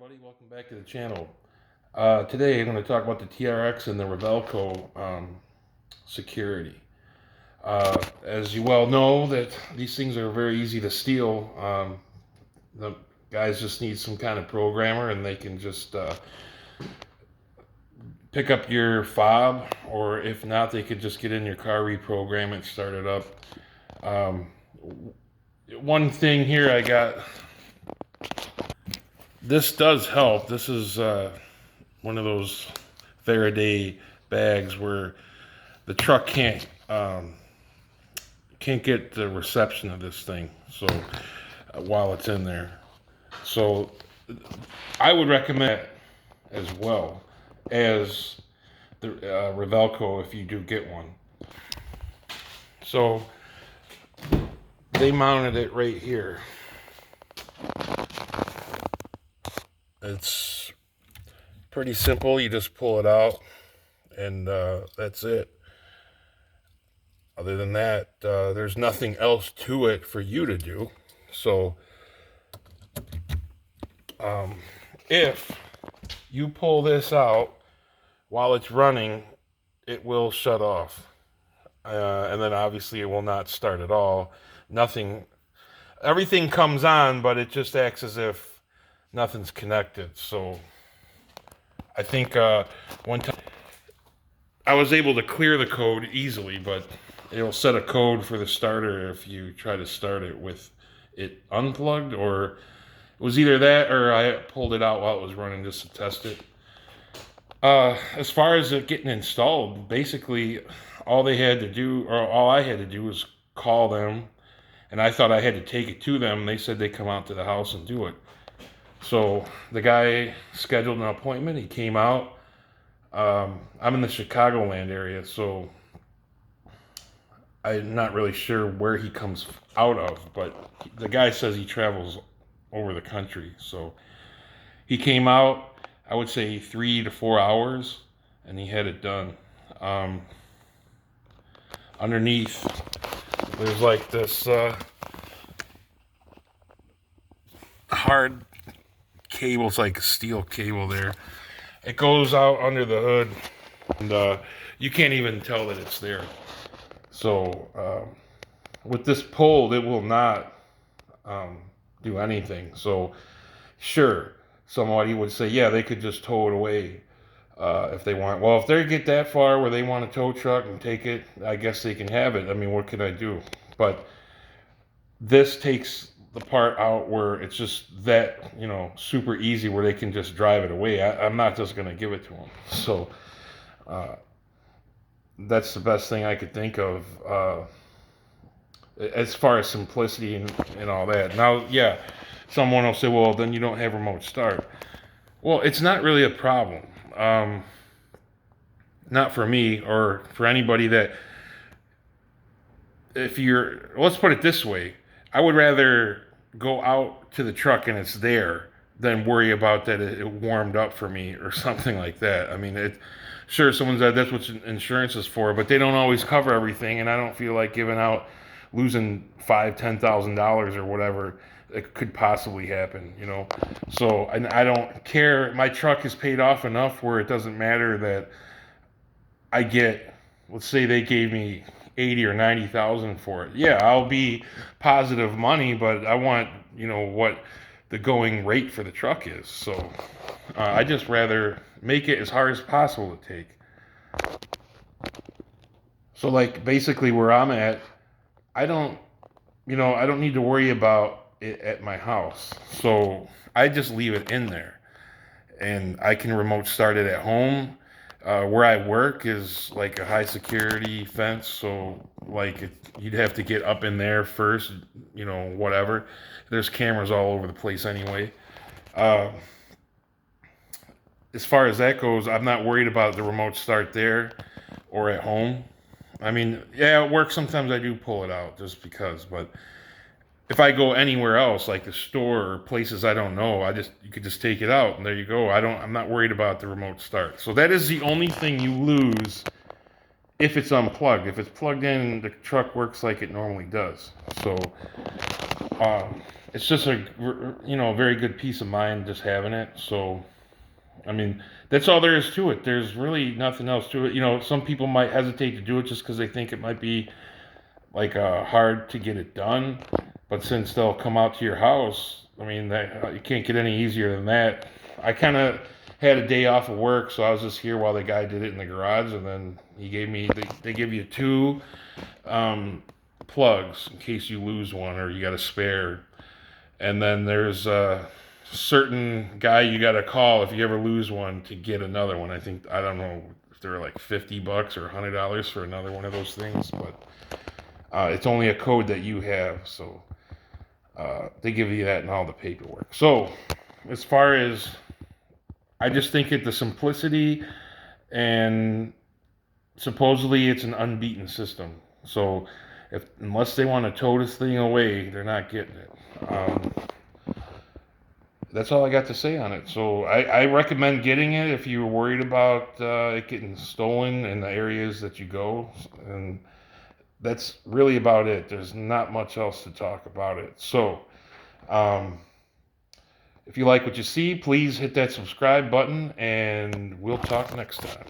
everybody, welcome back to the channel. Today I'm going to talk about the TRX and the Ravelco security. As you well know, that these things are very easy to steal. The guys just need some kind of programmer and they can just pick up your fob, or if not, they could just get in your car, reprogram it, start it up. One thing here I got, this does help. This is one of those Faraday bags where the truck can't get the reception of this thing. So while it's in there, so I would recommend it as well as the Ravelco if you do get one. So they mounted it right here. It's pretty simple. You just pull it out and that's it. Other than that, there's nothing else to it for you to do. So if you pull this out while it's running, it will shut off. And then obviously it will not start at all. Everything comes on, but it just acts as if nothing's connected. So I think one time I was able to clear the code easily, but it'll set a code for the starter if you try to start it with it unplugged, or it was either that or I pulled it out while it was running just to test it. As far as it getting installed, basically all I had to do was call them, and I thought I had to take it to them. They said they'd come out to the house and do it. So the guy scheduled an appointment. He came out. I'm in the Chicagoland area, so I'm not really sure where he comes out of, but the guy says he travels over the country. So he came out, I would say 3 to 4 hours, and he had it done. Underneath, there's like this hard cable. It's like a steel cable there. It goes out under the hood, and you can't even tell that it's there. So with this pulled, it will not do anything. So sure, somebody would say, yeah, they could just tow it away if they want. Well, if they get that far where they want a tow truck and take it, I guess they can have it. I mean, what can I do? But this takes the part out where it's just that, super easy where they can just drive it away. I'm not just going to give it to them. So that's the best thing I could think of as far as simplicity and all that. Now, yeah, someone will say, well, then you don't have remote start. Well, it's not really a problem. Not for me or for anybody that, let's put it this way. I would rather go out to the truck and it's there than worry about that it warmed up for me or something like that. I mean, sure, someone said that's what insurance is for, but they don't always cover everything, and I don't feel like losing $5,000-$10,000 or whatever it could possibly happen, So, and I don't care. My truck is paid off enough where it doesn't matter that I get, let's say they gave me 80 or 90,000 for it. Yeah, I'll be positive money, but I want, what the going rate for the truck is. So I just rather make it as hard as possible to take. So like basically where I'm at, I don't need to worry about it at my house. So I just leave it in there and I can remote start it at home. Where I work is like a high security fence, so like you'd have to get up in there first, whatever. There's cameras all over the place anyway. As far as that goes, I'm not worried about the remote start there or at home. I mean, yeah, at work sometimes I do pull it out just because, but if I go anywhere else, like the store or places I don't know, you could just take it out and there you go. I'm not worried about the remote start. So that is the only thing you lose if it's unplugged. If it's plugged in, the truck works like it normally does. So it's just a very good peace of mind just having it. So I mean, that's all there is to it. There's really nothing else to it. Some people might hesitate to do it just because they think it might be like hard to get it done. But since they'll come out to your house, I mean, you can't get any easier than that. I kind of had a day off of work, so I was just here while the guy did it in the garage, and then he gave me they give you two um, plugs in case you lose one or you got a spare. And then there's a certain guy you got to call if you ever lose one to get another one. I don't know if they're like $50 or $100 for another one of those things, but it's only a code that you have, so they give you that in all the paperwork. So as far as I just think the simplicity, and supposedly it's an unbeaten system. So unless they want to tow this thing away, they're not getting it. That's all I got to say on it. So I recommend getting it if you're worried about it getting stolen in the areas that you go. And that's really about it. There's not much else to talk about it. So um, if you like what you see, please hit that subscribe button, and we'll talk next time.